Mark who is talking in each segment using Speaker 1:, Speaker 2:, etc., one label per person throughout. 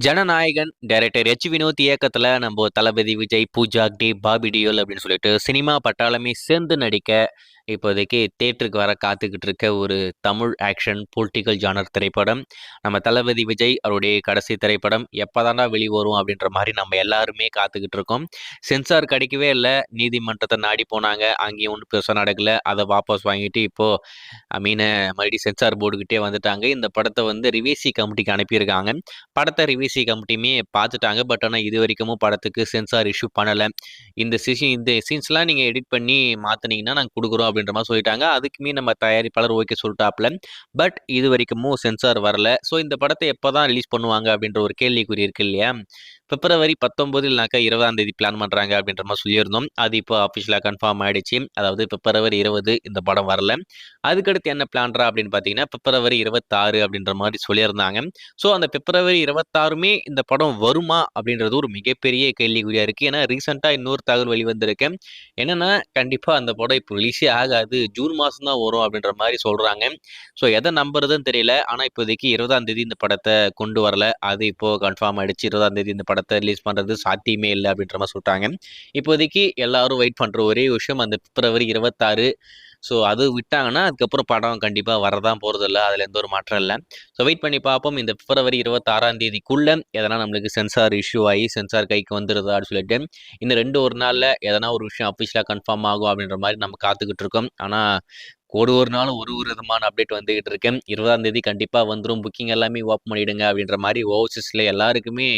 Speaker 1: Jananayagan director Vinod இயக்கத்துல நம்ம தளபதி Vijay, Pooja, Bobby Deol அப்படின்னு சொல்லிட்டு சினிமா பட்டாளமே சேர்ந்து நடிக்க இப்போதைக்கு தியேட்டருக்கு வர காத்துக்கிட்டு இருக்க ஒரு தமிழ் ஆக்ஷன் பொலிட்டிக்கல் ஜானர் திரைப்படம். நம்ம தளபதி விஜய் அவருடைய கடைசி திரைப்படம் எப்போதாண்டா வெளிவரும் அப்படின்ற மாதிரி நம்ம எல்லாருமே காத்துக்கிட்டு இருக்கோம். சென்சார் கிடைக்கவே இல்லை, நீதிமன்றத்தை நாடி போனாங்க, அங்கேயும் ஒன்றும் பெருசாக நடக்கல. அதை வாபஸ் வாங்கிட்டு இப்போ மறுபடியும் சென்சார் போர்டுகிட்டே வந்துட்டாங்க. இந்த படத்தை ரிவிசி கமிட்டிக்கு அனுப்பியிருக்காங்க. படத்தை ரிவிசி கமிட்டியுமே பார்த்துட்டாங்க. பட் ஆனால் இது வரைக்கும் படத்துக்கு சென்சார் இஷ்யூ பண்ணலை. இந்த சீன்ஸ்லாம் நீங்கள் எடிட் பண்ணி மாற்றினீங்கன்னா நாங்கள் கொடுக்குறோம் அப்படின்ற மாதிரி சொல்லிட்டாங்க. அதுக்குமே நம்ம தயாரிப்பாளர் ஓகே சொல்லிட்டாப்ல. பட் இது வரைக்கும் சென்சார் வரல. ஸோ இந்த படத்தை எப்போ தான் ரிலீஸ் பண்ணுவாங்க அப்படின்ற ஒரு கேள்விக்குறி இருக்கு இல்லையா? பிப்ரவரி 19 இல்லைனாக்கா 20ஆம் தேதி பிளான் பண்ணுறாங்க அப்படின்ற மாதிரி சொல்லியிருந்தோம். அது இப்போ அஃபிஷியலாக கன்ஃபார்ம் ஆகிடுச்சு. அதாவது பிப்ரவரி 20 இந்த படம் வரல. அதுக்கடுத்து என்ன பிளான்ரா அப்படின்னு பார்த்தீங்கன்னா பிப்ரவரி 26 அப்படின்ற மாதிரி சொல்லியிருந்தாங்க. ஸோ அந்த பிப்ரவரி 26மே இந்த படம் வருமா அப்படின்றது ஒரு மிகப்பெரிய கேள்விக்குறியாக இருக்குது. ஏன்னா ரீசெண்டாக இன்னொரு தகவல் வெளிவந்திருக்கு. என்னென்னா கண்டிப்பாக அந்த படம் இப்போ ரிலீஸே ஆகாது, ஜூன் மாதம் தான் வரும் அப்படின்ற மாதிரி சொல்கிறாங்க. ஸோ எதை நம்புறதுன்னு தெரியல. ஆனால் இப்போதைக்கு 20ஆம் தேதி இந்த படத்தை கொண்டு வரல. அது இப்போது கன்ஃபார்ம் ஆகிடுச்சு. 20ஆம் தேதி இந்த படத்தை ரிலீஸ் பண்ணுறது சாத்தியமே இல்லை அப்படின்ற மாதிரி சொல்லிட்டாங்க. இப்போதைக்கு எல்லாரும் வெயிட் பண்ணுற ஒரே விஷயம் அந்த பிப்ரவரி 26. ஸோ அது விட்டாங்கன்னா அதுக்கப்புறம் படம் கண்டிப்பாக வரதான் போகிறதில்ல, அதில் எந்த ஒரு மாற்றம் இல்லை. ஸோ வெயிட் பண்ணி பார்ப்போம். இந்த பிப்ரவரி 26ஆம் தேதிக்குள்ளே எதனா நம்மளுக்கு சென்சார் இஷ்யூ ஆகி சென்சார் கைக்கு வந்துடுதா அப்படின்னு சொல்லிட்டு இந்த 2 நாளில் எதனா ஒரு விஷயம் அஃபிஷியலாக கன்ஃபார்ம் ஆகும் அப்படின்ற மாதிரி நம்ம காத்துக்கிட்டு இருக்கோம். ஆனால் ஒரு நாள் ஒரு விதமான அப்டேட் வந்துகிட்டு இருக்கேன். 20ஆம் தேதி கண்டிப்பாக வந்துடும், புக்கிங் எல்லாமே ஓப்பன் பண்ணிவிடுங்க அப்படின்ற மாதிரி ஓவர்சீஸில் எல்லாருக்குமே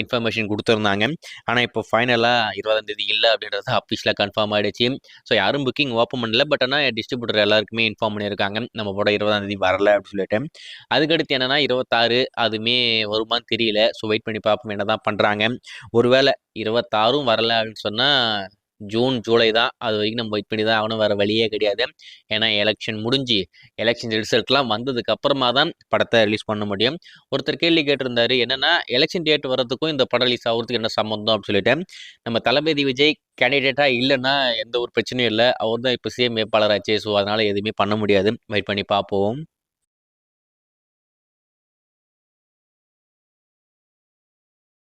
Speaker 1: இன்ஃபர்மேஷன் கொடுத்துருந்தாங்க. ஆனால் இப்போ ஃபைனலாக 20ஆம் தேதி இல்லை அப்படின்றது அஃபிஷியலாக கன்ஃபார்ம் ஆகிடுச்சு. ஸோ யாரும் புக்கிங் ஓப்பன் பண்ணல. பட் ஆனால் டிஸ்ட்ரிபியூட்டர் எல்லாருக்குமே இன்ஃபார்ம் பண்ணியிருக்காங்க நம்ம படம் 20ஆம் தேதி வரல அப்படின்னு சொல்லிட்டு. அதுக்கடுத்து என்னென்னா 26 அதுவுமே வருமானு தெரியல. ஸோ வெயிட் பண்ணி பார்ப்போம் என்ன தான் பண்ணுறாங்க. ஒருவேளை 26ம் வரல அப்படின்னு சொன்னால் ஜூன், ஜூலை தான். அது வரைக்கும் நம்ம வெயிட் பண்ணி தான் ஆகணும், வேறு வழியே கிடையாது. ஏன்னா எலெக்ஷன் முடிஞ்சு எலெக்ஷன் ரிசல்ட்லாம் வந்ததுக்கு அப்புறமா தான் படத்தை ரிலீஸ் பண்ண முடியும். ஒருத்தர் கேள்வி கேட்டிருந்தாரு, என்னென்னா எலெக்ஷன் டேட் வர்றதுக்கும் இந்த படம் ரிலீஸ் ஆகிறதுக்கு என்ன சம்மந்தம் அப்படின்னு சொல்லிட்டு. நம்ம தளபதி விஜய் கேண்டிடேட்டாக இல்லைன்னா எந்த ஒரு பிரச்சனையும் இல்லை. அவர் தான் இப்போ சிஎம் வேட்பாளராச்சு. ஸோ அதனால் எதுவுமே பண்ண முடியாது. வெயிட் பண்ணி பார்ப்போம்.